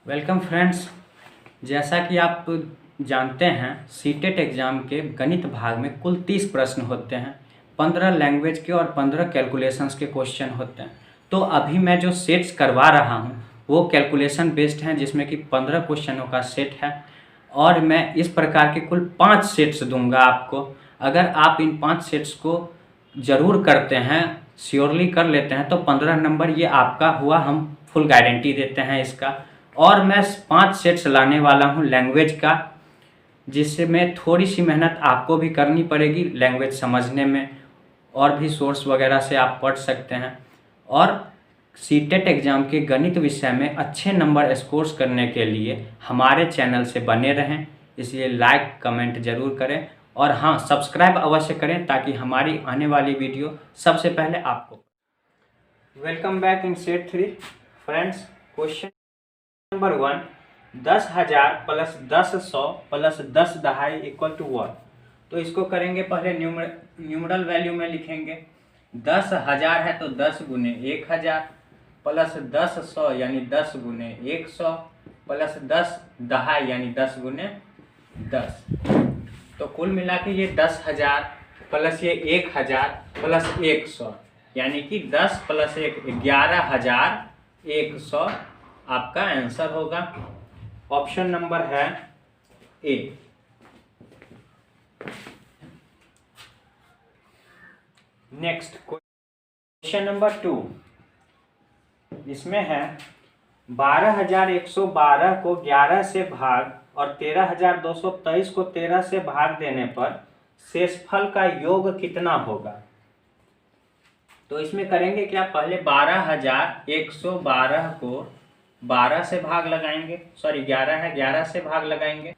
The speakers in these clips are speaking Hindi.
Welcome friends. जैसा कि आप जानते हैं सीटेट एग्ज़ाम के गणित भाग में कुल 30 प्रश्न होते हैं। 15 लैंग्वेज के और 15 कैलकुलेशंस के क्वेश्चन होते हैं। तो अभी मैं जो सेट्स करवा रहा हूं वो कैलकुलेशन बेस्ड हैं, जिसमें कि 15 क्वेश्चनों का सेट है और मैं इस प्रकार के कुल 5 सेट्स दूंगा आपको। अगर आप इन 5 सेट्स को ज़रूर करते हैं, श्योरली कर लेते हैं, तो 15 नंबर ये आपका हुआ। हम फुल गारंटी देते हैं इसका। और मैं 5 सेट्स लाने वाला हूँ लैंग्वेज का, जिससे मैं थोड़ी सी मेहनत आपको भी करनी पड़ेगी लैंग्वेज समझने में, और भी सोर्स वगैरह से आप पढ़ सकते हैं। और सीटेट एग्ज़ाम के गणित विषय में अच्छे नंबर स्कोर्स करने के लिए हमारे चैनल से बने रहें। इसलिए लाइक कमेंट ज़रूर करें और हाँ, सब्सक्राइब अवश्य करें ताकि हमारी आने वाली वीडियो सबसे पहले आपको। Welcome back in set 3 friends. Question number 1, 10,000 plus 10,100 plus 10,250 equal to 1। तो इसको करेंगे, पहले न्यूमरल वैल्यू में लिखेंगे। 10,000 है तो 10 गुने 1,000 प्लस 10,100 यानी 10 गुने 100 प्लस 10,250 यानी 10 गुने 10। तो कुल मिला के ये 10,000 प्लस ये 1,000 प्लस 100 यानी कि 10 प्लस 1 11,100 आपका आंसर होगा। ऑप्शन नंबर है ए। नेक्स्ट क्वेश्चन नंबर 2, इसमें है 12,112 को 11 से भाग और 13,223 को 13 से भाग देने पर शेषफल का योग कितना होगा। तो इसमें करेंगे क्या, पहले 12,112 को 12 से भाग लगाएंगे, सॉरी 11 है, 11 से भाग लगाएंगे।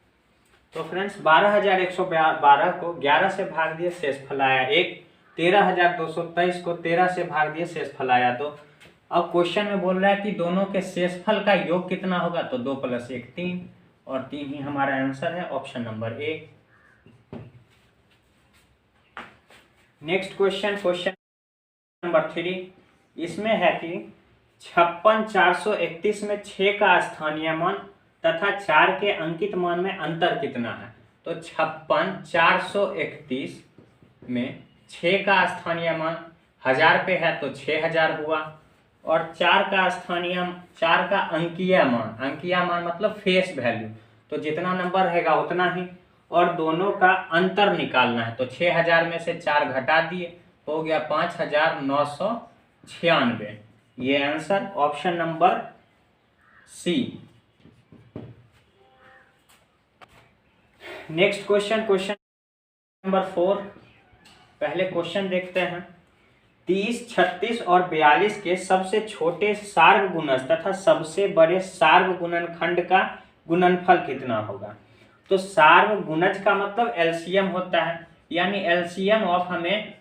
तो फ्रेंड्स 12,112 को 11 से भाग दिए, शेषफल आया 1। 13,223 को 13 से भाग दिए, शेषफल आया 2। अब क्वेश्चन में बोल रहा है कि दोनों के शेषफल का योग कितना होगा। तो 2 + 1 3 और 3 ही हमारा आंसर है, option number A. Next question number 3, इसमें है कि 56,431 में 6 का स्थानीय मान तथा 4 के अंकित मान में अंतर कितना है। तो 56,431 में 6 का स्थानीय मान 1000 पे है तो 6,000 हुआ, और 4 का अंकीय मान मतलब फेस वैल्यू, तो जितना नंबर रहेगा उतना ही, और दोनों का अंतर निकालना है। तो 6,000 में से 4 घटा दिए, हो गया 5,996। ये answer option number C. Next question number 4। पहले क्वेश्चन देखते हैं। 30, 36 और 42 के सबसे छोटे सार्वगुणज तथा सबसे बड़े सार्वगुणनखंड का गुणनफल कितना होगा। तो सार्वगुणज का मतलब एलसीएम होता है, यानी एलसीएम ऑफ हमें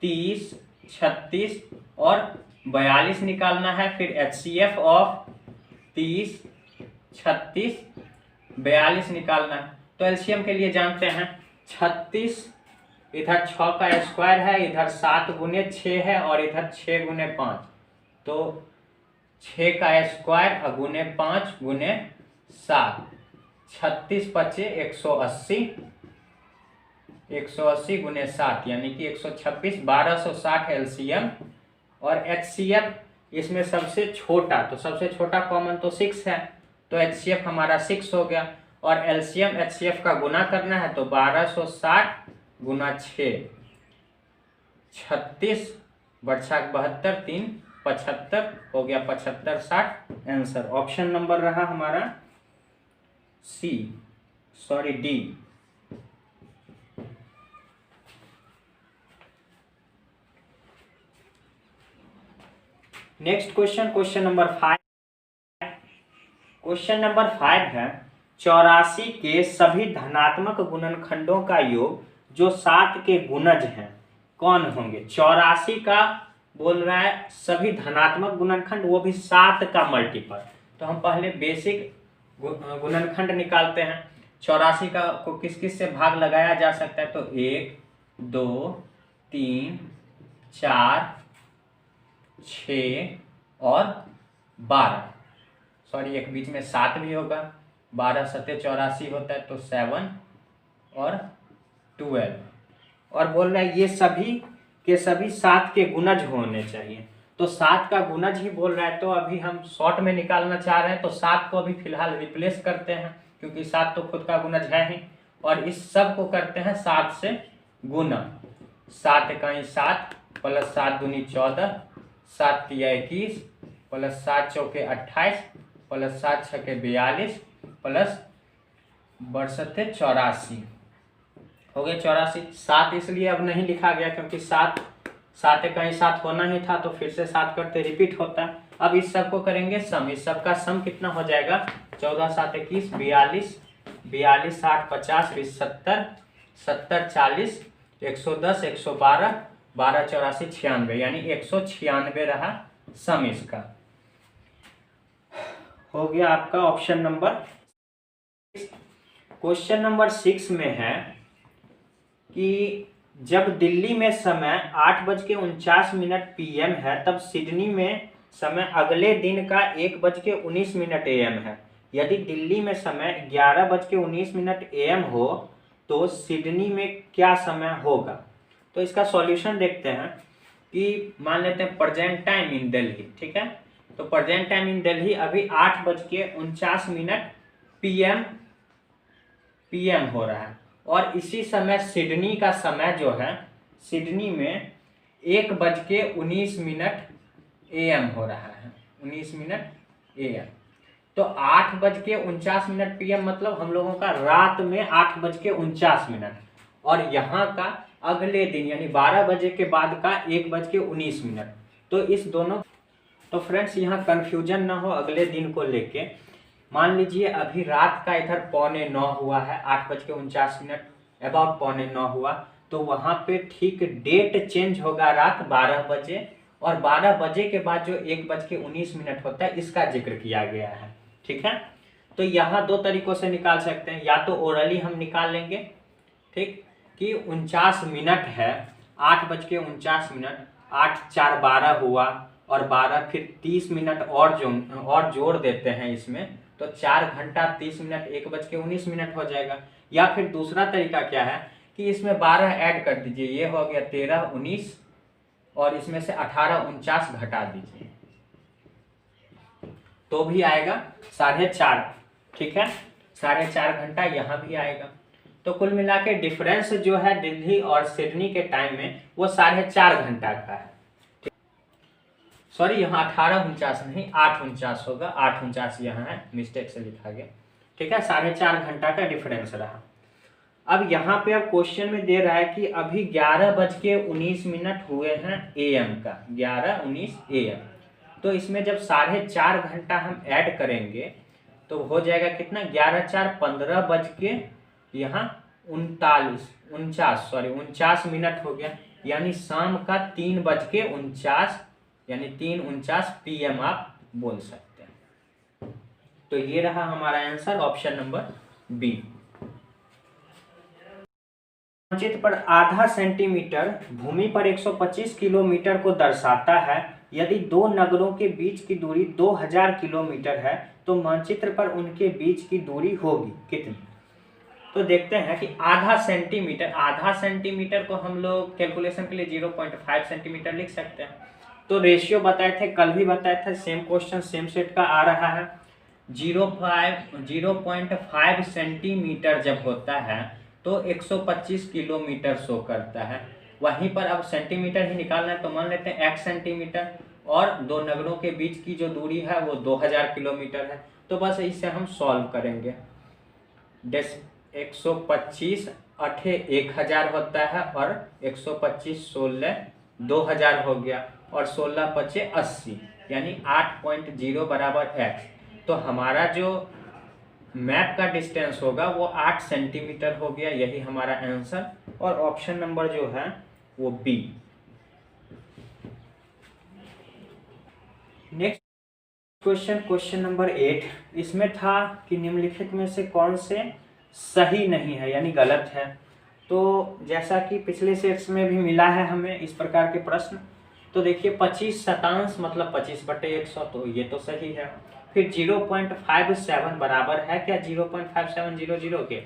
30, 36 और 42 निकालना है। फिर एचसीएफ ऑफ 30, 36, 42 निकालना है। तो एलसीएम के लिए जानते हैं 36, इधर 6 का स्क्वायर है, इधर 7 गुने 6 है और इधर 6 गुने 5, तो 6 का स्क्वायर गुने 5 गुने 7, 36 पचे 180, 180 गुने 7 यानी कि 126, 1260 एलसीएम। और एचसीएफ इसमें सबसे छोटा, तो सबसे छोटा कॉमन तो 6 है, तो एचसीएफ हमारा 6 हो गया। और एलसीएम एचसीएफ का गुना करना है, तो 1260 गुना 6, 36 बरछक 72, 3 75 हो गया 7560 आंसर। ऑप्शन नंबर रहा हमारा D. Next question number 5। Question number 5 है 84 के सभी धनात्मक गुणनखंडों का योग जो 7 के गुणज हैं कौन होंगे। 84 का बोल रहा है सभी धनात्मक गुणनखंड, वो भी 7 का मल्टीपल। तो हम पहले बेसिक गुणनखंड निकालते हैं। 84 का को किस किस से भाग लगाया जा सकता है। तो 1, 2, 3, 4, 6 और 12। सॉरी एक बीच में 7 भी होगा, 12 सत्ते 84 होता है, तो 7 और 12, और बोल रहा है ये सभी के सभी 7 के गुणज होने चाहिए। तो 7 का गुणज ही बोल रहा है, तो अभी हम शॉर्ट में निकालना चाह रहे हैं, तो 7 को अभी फिलहाल रिप्लेस करते हैं, क्योंकि 7 तो खुद का गुणज है ही, और इस सब को करते हैं 7 से गुना। 7 इकाई 7 प्लस 7 दूनी 14, 7 तिया 21 प्लस 7 चौके 28 प्लस 7 छके 42 प्लस 84 हो गए 84। 7 इसलिए अब नहीं लिखा गया क्योंकि 7 इकाई 7 होना ही था, तो फिर से 7 करते रिपीट होता है। अब इस सब को करेंगे सम, इस सब का सम कितना हो जाएगा, 14 7 21 42 42 60 50 20 70 70 40 110 112 12 84 96, यानी 196 रहा सम इसका। हो गया आपका ऑप्शन नंबर। क्वेश्चन नंबर 6 में है कि जब दिल्ली में समय 8:49 PM है, तब सिडनी में समय अगले दिन का 1:19 AM है। यदि दिल्ली में समय 11:19 AM हो तो सिडनी में क्या समय होगा। तो इसका सॉल्यूशन देखते हैं कि मान लेते हैं प्रेजेंट टाइम इन दिल्ली, ठीक है। तो प्रेजेंट टाइम इन दिल्ली अभी 8:49 PM हो रहा है, और इसी समय सिडनी का समय जो है, सिडनी में 1:19 AM हो रहा है, 19 AM। तो 8:49 PM मतलब हम लोगों का रात में 8:49, और यहाँ का अगले दिन यानी 12 बजे के बाद का 1:19। तो इस दोनों, तो फ्रेंड्स यहाँ कंफ्यूजन ना हो अगले दिन को लेके। मान लीजिए अभी रात का इधर 8:45 हुआ है, 8:49 अबाउट 8:45 हुआ, तो वहाँ पे ठीक डेट चेंज होगा रात 12 बजे, और 12 बजे के बाद जो 1:19 होता है इसका जिक्र किया गया है, ठीक है। तो यहाँ दो तरीकों से निकाल सकते हैं, या तो ओरली हम निकाल लेंगे, ठीक, कि 49 मिनट है, 8:49, 8 4 12 हुआ, और 12 फिर 30 मिनट और जोड़ देते हैं इसमें, तो 4 घंटा 30 मिनट 1:19 हो जाएगा। या फिर दूसरा तरीका क्या है कि इसमें 12 ऐड कर दीजिए, ये हो गया 13 19, और इसमें से 18 49 घटा दीजिए, तो भी आएगा 4.5, ठीक है, 4.5 घंटा यहाँ भी आएगा। तो कुल मिला के डिफरेंस जो है दिल्ली और सिडनी के टाइम में वो 4.5 घंटा का है। सॉरी यहाँ 18:49 नहीं 8:49 होगा, 8:49 यहाँ है, मिस्टेक से लिखा गया, ठीक है। 4.5 घंटा का डिफरेंस रहा। अब यहाँ पे अब क्वेश्चन में दे रहा है कि अभी 11:19 हुए हैं AM का, 11:19 AM। तो इसमें जब 4.5 घंटा हम ऐड करेंगे तो हो जाएगा कितना, 11 4 15 बज के यहाँ 49 मिनट हो गया, यानी शाम का 3:49, यानी 3:49 PM आप बोल सकते हैं। तो ये रहा हमारा आंसर, ऑप्शन नंबर बी। चित्र पर आधा सेंटीमीटर भूमि पर 125 किलोमीटर को दर्शाता है। यदि दो नगरों के बीच की दूरी 2000 किलोमीटर है तो मानचित्र पर उनके बीच की दूरी होगी कितनी। तो देखते हैं कि आधा सेंटीमीटर को हम लोग कैलकुलेशन के लिए 0.5 सेंटीमीटर लिख सकते हैं। तो रेशियो बताए थे, कल भी बताए थे, सेम क्वेश्चन सेम सेट का आ रहा है। 0.5 सेंटीमीटर जब होता है तो 125 किलोमीटर शो करता है। वहीं पर अब सेंटीमीटर ही निकालना है, तो मान लेते हैं 1 सेंटीमीटर, और दो नगरों के बीच की जो दूरी है वो 2000 किलोमीटर है। तो बस इसे हम सॉल्व करेंगे। 125 8 1000 होता है, और 125 16 2000 हो गया, और 16 5 80, यानी 8.0 बराबर x। तो हमारा जो मैप का डिस्टेंस होगा वो 8 सेंटीमीटर हो गया, यही हमारा आंसर, और ऑप्शन नंबर जो है वो बी। नेक्स्ट क्वेश्चन नंबर 8, इसमें था कि निम्नलिखित में से कौन से सही नहीं है यानी गलत है। तो जैसा कि पिछले सेट्स में भी मिला है हमें इस प्रकार के प्रश्न, तो देखिए 25 शतांश मतलब 25/100, तो ये तो सही है। फिर 0.57 बराबर है क्या 0.5700 के।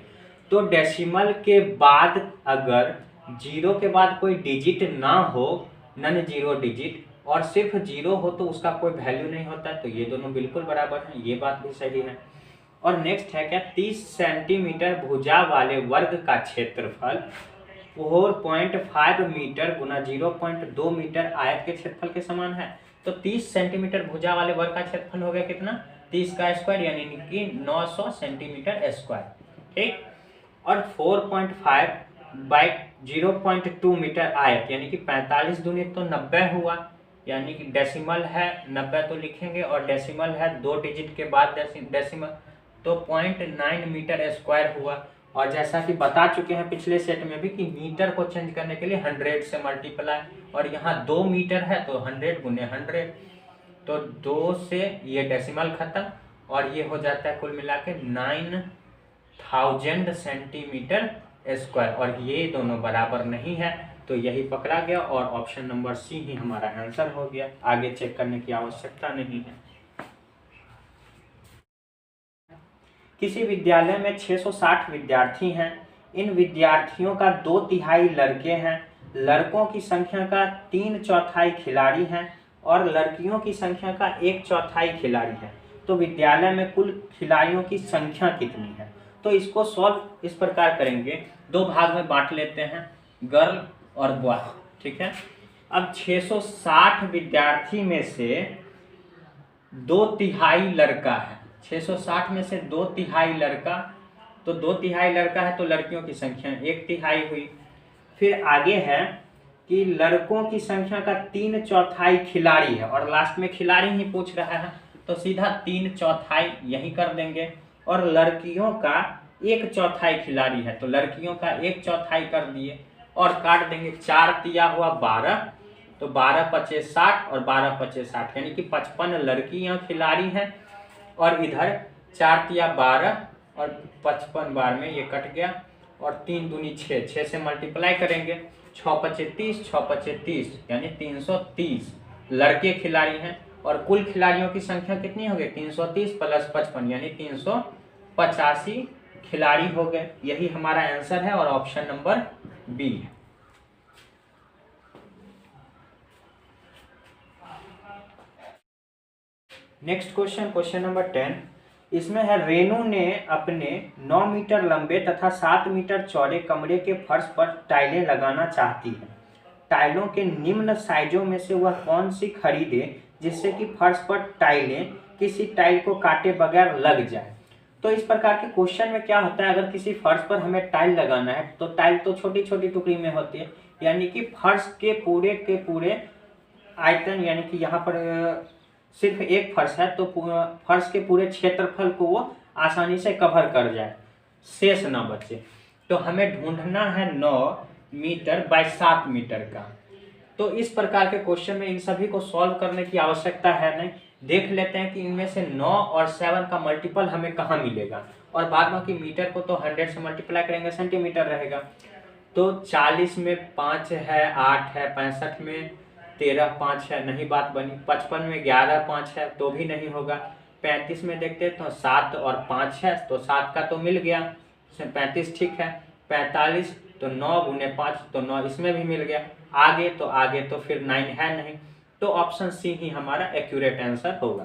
तो डेसिमल के बाद अगर जीरो के बाद कोई डिजिट ना हो, नन जीरो डिजिट, और सिर्फ जीरो हो तो उसका कोई वैल्यू नहीं होता है, तो ये दोनों बिल्कुल बराबर हैं, ये बात भी सही है। और नेक्स्ट है क्या 30 सेंटीमीटर भुजा वाले वर्ग का क्षेत्रफल 4.5 मीटर गुना 0.2 मीटर आयत के क्षेत्रफल के समान है। तो 30 सेंटीमीटर भुजा वाले वर्ग का क्षेत्रफल हो गया कितना 30 का स्क्वायर यानी कि 900 सेंटीमीटर स्क्वायर, ठीक। और 4.5 बाई 0.2 मीटर आयत यानी कि 45 दूनी तो 90 हुआ, यानी कि डेसिमल है 90 तो लिखेंगे, और डेसिमल है 2 डिजिट के बाद डेसिमल, तो 0.9 मीटर स्क्वायर हुआ। और जैसा कि बता चुके हैं पिछले सेट में भी कि मीटर को चेंज करने के लिए 100 से मल्टीप्लाई, और यहाँ 2 मीटर है तो 100 गुने 100, तो 2 से ये डेसिमल खत्म, और ये हो जाता है कुल मिला के 9000 सेंटीमीटर स्क्वायर, और ये दोनों बराबर नहीं है, तो यही पकड़ा गया और ऑप्शन नंबर सी ही हमारा आंसर हो गया। आगे चेक करने की आवश्यकता नहीं है। किसी विद्यालय में 660 विद्यार्थी हैं। इन विद्यार्थियों का 2/3 लड़के हैं। लड़कों की संख्या का 3/4 खिलाड़ी हैं और लड़कियों की संख्या का 1/4 खिलाड़ी है। तो विद्यालय में कुल खिलाड़ियों की संख्या कितनी है। तो इसको सॉल्व इस प्रकार करेंगे, 2 भाग में बांट लेते हैं, गर्ल और बॉय, ठीक है। अब 660 विद्यार्थी में से 2/3 लड़का है, 660 में से 2/3 लड़का, तो 2/3 लड़का है तो लड़कियों की संख्या 1/3 हुई। फिर आगे है कि लड़कों की संख्या का 3/4 खिलाड़ी है, और लास्ट में खिलाड़ी ही पूछ रहा है तो सीधा 3/4 यही कर देंगे। और लड़कियों का 1/4 खिलाड़ी है तो लड़कियों का 1/4 कर दिए, और काट देंगे, 4 तिया हुआ 12, तो 12 पचे 60 और 12 पचे 60 यानी कि 55 लड़कियां खिलाड़ी हैं। और इधर 4 तिया 12 और 55 बार में ये कट गया, और 3 दूनी 6, 6 से मल्टीप्लाई करेंगे, 6 पचे 30, 6 पचे 30 यानी 330 लड़के खिलाड़ी हैं। और कुल खिलाड़ियों की संख्या कितनी हो गई 330 प्लस 55 यानी 385 खिलाड़ी हो गए। यही हमारा आंसर है और ऑप्शन नंबर बी है। नेक्स्ट क्वेश्चन, क्वेश्चन नंबर 10, इसमें है रेनू ने अपने 9 मीटर लंबे तथा 7 मीटर चौड़े कमरे के फर्श पर टाइलें लगाना चाहती है। टाइलों के निम्न साइजों में से वह कौन सी खरीदे जिससे कि फर्श पर टाइलें किसी टाइल को काटे बगैर लग जाए। तो इस प्रकार के क्वेश्चन में क्या होता है, अगर किसी फर्श पर हमें टाइल लगाना है तो टाइल तो छोटी छोटी टुकड़ी में होती है, यानी कि फर्श के पूरे आयतन, यानी कि यहाँ पर सिर्फ एक फर्श है तो फर्श के पूरे क्षेत्रफल को वो आसानी से कवर कर जाए, शेष ना बचे। तो हमें ढूंढना है 9 मीटर बाई 7 मीटर का। तो इस प्रकार के क्वेश्चन में इन सभी को सॉल्व करने की आवश्यकता है नहीं। देख लेते हैं कि इनमें से 9 और 7 का मल्टीपल हमें कहाँ मिलेगा, और बाद बाकी मीटर को तो 100 से मल्टीप्लाई करेंगे सेंटीमीटर रहेगा। तो 40 में 5 है, 8 है, 65 में 13, 5 है, नहीं बात बनी। 55 में 11, 5 है तो भी नहीं होगा। 35 में देखते तो 7 और 5 है तो 7 का तो मिल गया, 35 ठीक है। 45 तो 9 गुने 5 तो 9, इसमें भी मिल गया। आगे तो फिर 9 है नहीं, तो ऑप्शन सी ही हमारा एक्यूरेट आंसर होगा।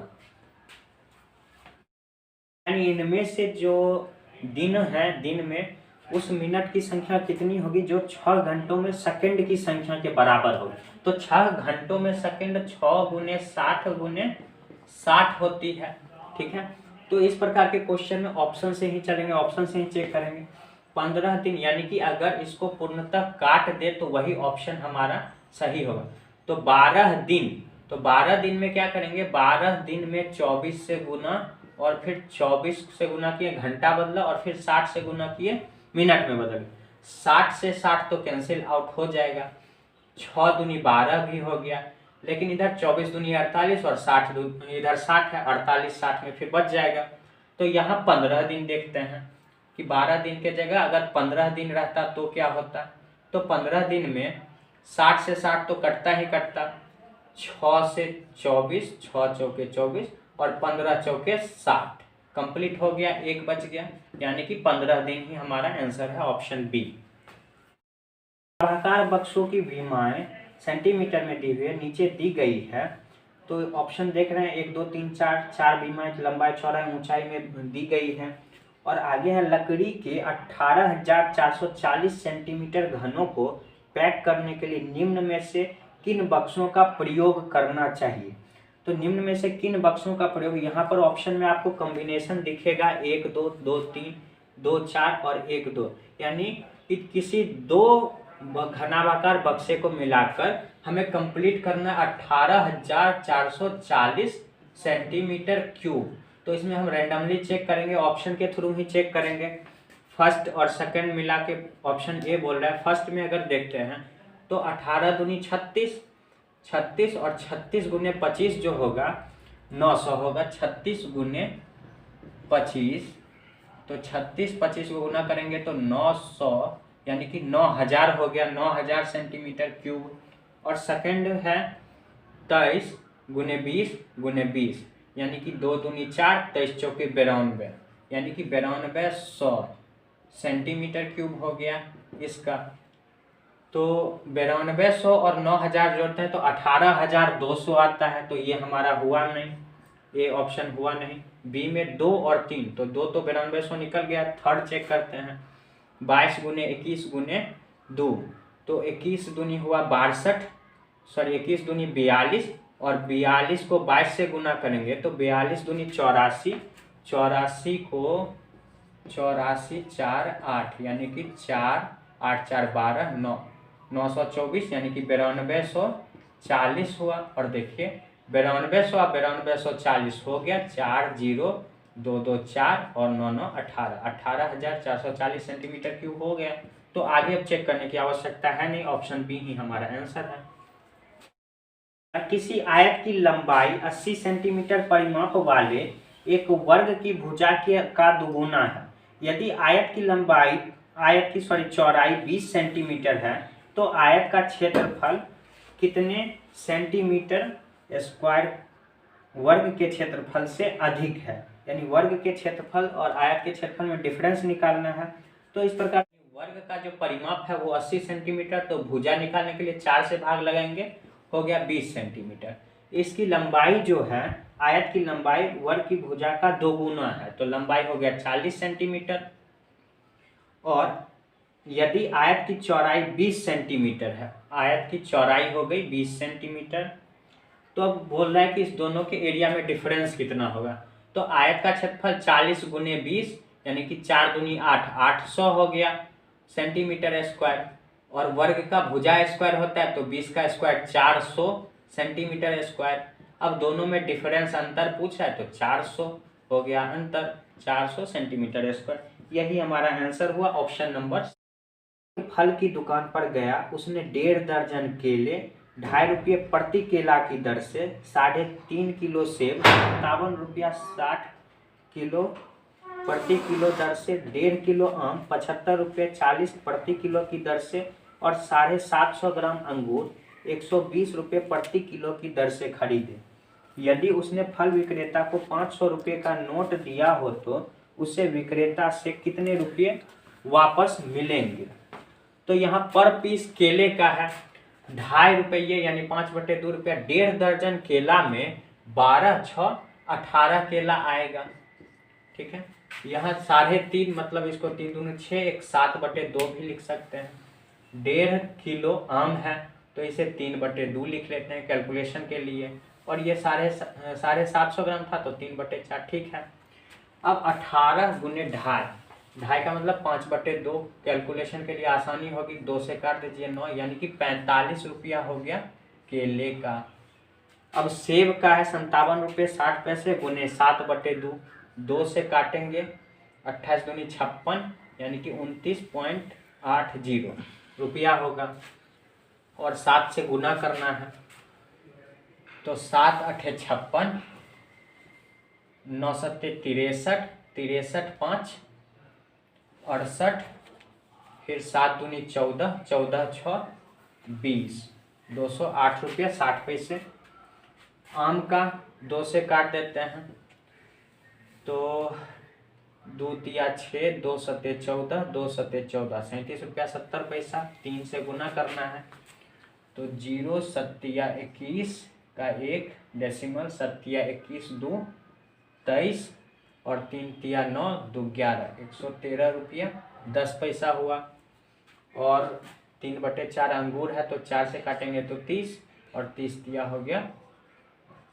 यानी इनमें से जो दिन है, दिन में उस मिनट की संख्या कितनी होगी जो 6 घंटों में सेकंड की संख्या के बराबर होगी। तो 6 घंटों में सेकंड 6 गुने 60 होती है, ठीक है। तो इस प्रकार के क्वेश्चन में ऑप्शन से ही चलेंगे, ऑप्शन से ही चेक करेंगे। 15 दिन, यानी कि अगर इसको पूर्णतः काट दे तो वही ऑप्शन हमारा सही होगा। तो 12 दिन, तो 12 दिन में क्या करेंगे, 12 दिन में 24 से गुना, और फिर 24 से गुना किए घंटा बदला, और फिर 60 से गुना किए मिनट में बदल। 60 से 60 तो कैंसिल आउट हो जाएगा, 6 दूनी 12 भी हो गया, लेकिन इधर 24 दूनी 48 और 60 इधर 60 है, 48 60 में फिर बच जाएगा। तो यहाँ 15 दिन देखते हैं कि 12 दिन के जगह अगर 15 दिन रहता तो क्या होता। तो 15 दिन में 60 से 60 तो कटता ही कटता, 6 से 24, 6 चौके 24, और 15 चौके 60। कंप्लीट हो गया, एक बच गया, यानी कि 15 दिन ही हमारा आंसर है ऑप्शन बी। आकार बक्सों की विमाएं सेंटीमीटर में दी हुई है, नीचे दी गई है। तो ऑप्शन देख रहे हैं 1 2 3 4, 4 बीमाएं लंबाई चौड़ाई ऊंचाई में दी गई है। और आगे है लकड़ी के 18,440 सेंटीमीटर घनों को पैक करने के लिए निम्न में से किन बक्सों का प्रयोग करना चाहिए। तो निम्न में से किन बक्सों का प्रयोग, यहाँ पर ऑप्शन में आपको कॉम्बिनेशन दिखेगा 1 2 2 3 2 4 और 1 2, यानी कि किसी दो घनाभाकार बक्से को मिलाकर हमें कंप्लीट करना 18,440 सेंटीमीटर क्यूब। तो इसमें हम रैंडमली चेक करेंगे, ऑप्शन के थ्रू ही चेक करेंगे। फर्स्ट और सेकंड मिला के ऑप्शन ए बोल रहा है। फर्स्ट में अगर देखते हैं तो 18 दूनी 36, 36 और 36 गुने 25 जो होगा 900 होगा। 36 गुने 25, तो 36 25 को गुना करेंगे तो 900, यानी कि 9000 हो गया, 9000 सेंटीमीटर क्यूब। और सेकंड है 23 गुने 20 गुने 20, यानी कि 2 दूनी 4, 23 चौके 92, यानी कि 9200 सेंटीमीटर क्यूब हो गया इसका। तो 9200 और 9000 जोड़ते हैं तो 18200 आता है। तो ये हमारा हुआ नहीं, ये ऑप्शन हुआ नहीं। बी में 2 और 3, तो 2 तो 9200 निकल गया। थर्ड चेक करते हैं 22 गुने 21 गुने 2, तो 21 दूनी हुआ 62, सॉरी 21 दूनी 42, और 42 को 22 से गुना करेंगे तो 42 दूनी 84, 84 को 84 4 8, यानी कि 4 8 4 12 9, 924, यानी कि 9240 हुआ। और देखिए 9200 और 9240 हो गया, 4 0 2 2 4 और 9 9 18, 18,440 सेंटीमीटर क्यूब हो गया। तो आगे अब चेक करने की आवश्यकता है नहीं, ऑप्शन बी ही हमारा आंसर है। किसी आयत की लंबाई 80 सेंटीमीटर परिमाप वाले एक वर्ग की भुजा का दुगुना है। यदि आयत की चौड़ाई 20 सेंटीमीटर है तो आयत का क्षेत्रफल कितने सेंटीमीटर स्क्वायर वर्ग के क्षेत्रफल से अधिक है। यानी वर्ग के क्षेत्रफल और आयत के क्षेत्रफल में डिफरेंस निकालना है। तो इस प्रकार वर्ग का जो परिमाप है वो 80 सेंटीमीटर, तो भुजा निकालने के लिए 4 से भाग लगाएंगे, हो गया 20 सेंटीमीटर। इसकी लंबाई जो है, आयत की लंबाई वर्ग की भुजा का दोगुना है, तो लंबाई हो गया 40 सेंटीमीटर। और यदि आयत की चौड़ाई 20 सेंटीमीटर है, आयत की चौड़ाई हो गई 20 सेंटीमीटर, तो अब बोल रहा है कि इस दोनों के एरिया में डिफरेंस कितना होगा। तो आयत का क्षेत्रफल 40 गुने 20, यानी कि 4 दूनी 8, 800 हो गया सेंटीमीटर स्क्वायर। और वर्ग का भुजा स्क्वायर होता है तो 20 का स्क्वायर 400 सेंटीमीटर स्क्वायर। अब दोनों में डिफरेंस अंतर पूछा है तो 400 हो गया अंतर, 400 सेंटीमीटर स्क्वायर। यही हमारा आंसर हुआ ऑप्शन नंबर। फल की दुकान पर गया, उसने 1.5 दर्जन केले 2.5 रुपये प्रति केला की दर से 3.5 किलो सेब 57 रुपया 60 किलो प्रति किलो दर से 1.5 किलो आम 75 रुपये 40 प्रति किलो की दर से और 750 ग्राम अंगूर 120 रुपये प्रति किलो की दर से खरीदे। यदि उसने फल विक्रेता को 500 रुपये का नोट दिया हो तो उसे विक्रेता से कितने रुपये वापस मिलेंगे। तो यहाँ पर पीस केले का है 2.5 रुपये, यानी 5/2 रुपया। 1.5 दर्जन केला में 12 6 18 केला आएगा, ठीक है। यहाँ 3.5 मतलब इसको 3 दूनी 6, एक 7/2 भी लिख सकते हैं। 1.5 किलो आम है तो इसे 3/2 लिख लेते हैं कैलकुलेशन के लिए। और ये 750 ग्राम था तो 3/4, ठीक है। अब 18 गुने 2.5, 2.5 का मतलब 5/2, कैलकुलेशन के लिए आसानी होगी, 2 से काट दीजिए 9, यानी कि 45 रुपया हो गया केले का। अब सेब का है 57 रुपये 60 पैसे गुने 7/2, 2 से काटेंगे 28 दूनी 56, यानी कि 29.80 रुपया होगा। और 7 से गुना करना है तो 7 8 56, 9 7 63, 63 5 68, फिर 7 दूनी 14, 14 6 20, 208 रुपया 60 पैसे। आम का 2 से काट देते हैं तो 2 तिया 6, 2 सत्ते 14, 2 सत्ते 14, 37 रुपया 70 पैसा। 3 से गुना करना है तो 0 सत्तिया 21 का 1 डेसिमल, सत्तिया 21 2 23 और 3 तिया 9 2 11, 113 रुपया 10 पैसा हुआ। और 3/4 अंगूर है तो 4 से काटेंगे तो 30 और 30 तिया हो गया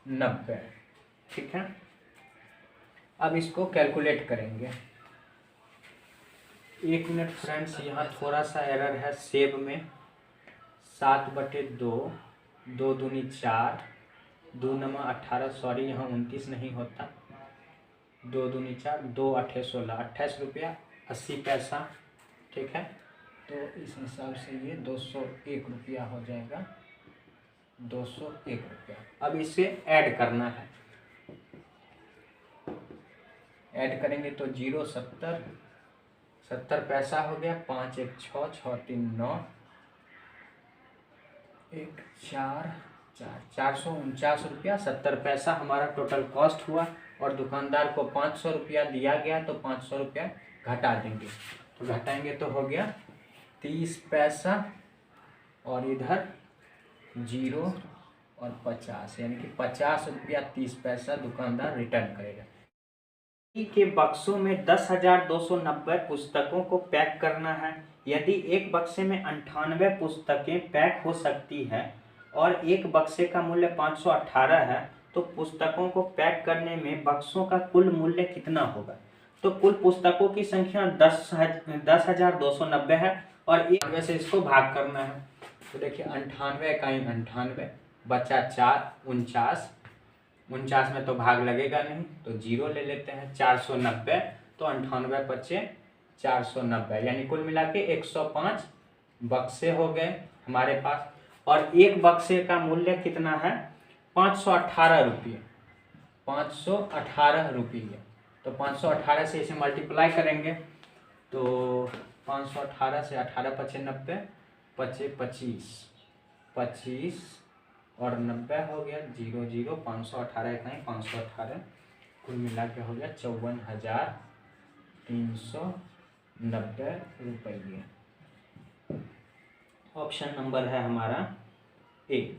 90। ठीक है, अब इसको कैलकुलेट करेंगे। 1 मिनट फ्रेंड्स, यहाँ थोड़ा सा एरर है सेव में। 7/2, 2 दूनी 4, 2 नमा 18, सॉरी यहाँ 29 नहीं होता, 2 दूनी 4, 2 8 16, 28 रुपया 80 पैसा। ठीक है, तो इस हिसाब से ये 201 रुपया हो जाएगा, 201 रुपया। अब इसे ऐड करना है, ऐड करेंगे तो 0 70 पैसा हो गया, 5 1 6, 6 3 9, 1 4 4, 449 रुपया 70 पैसा हमारा टोटल कॉस्ट हुआ। और दुकानदार को 500 रुपया दिया गया तो 500 रुपया घटा देंगे, तो घटाएंगे तो हो गया 30 पैसा और इधर 0 और 50, यानी कि 50 रुपया 30 पैसा दुकानदार रिटर्न करेगा। के बक्सों में 10,290 पुस्तकों को पैक करना है। यदि एक बक्से में 98 पुस्तकें पैक हो सकती है और एक बक्से का मूल्य 518 है तो पुस्तकों को पैक करने में बक्सों का कुल मूल्य कितना होगा। तो कुल पुस्तकों की संख्या 10,290 है और 91 से इसको भाग करना है। तो देखिए 98 का 98 बचा 4, 49 में तो भाग लगेगा नहीं तो 0 ले लेते हैं। 490 तो 98 बचे 490, यानी कुल मिला के 105 बक्से हो गए हमारे पास। और एक बक्से का मूल्य कितना है, 518 रुपये, 518 रुपये। तो 518 से इसे मल्टीप्लाई करेंगे तो 518 से 18 पचे 90, पचे 25 और 90 हो गया, 0 0, 518 इकाई 518, कुल मिला के हो गया 54,390 रुपये। ऑप्शन नंबर है हमारा ए।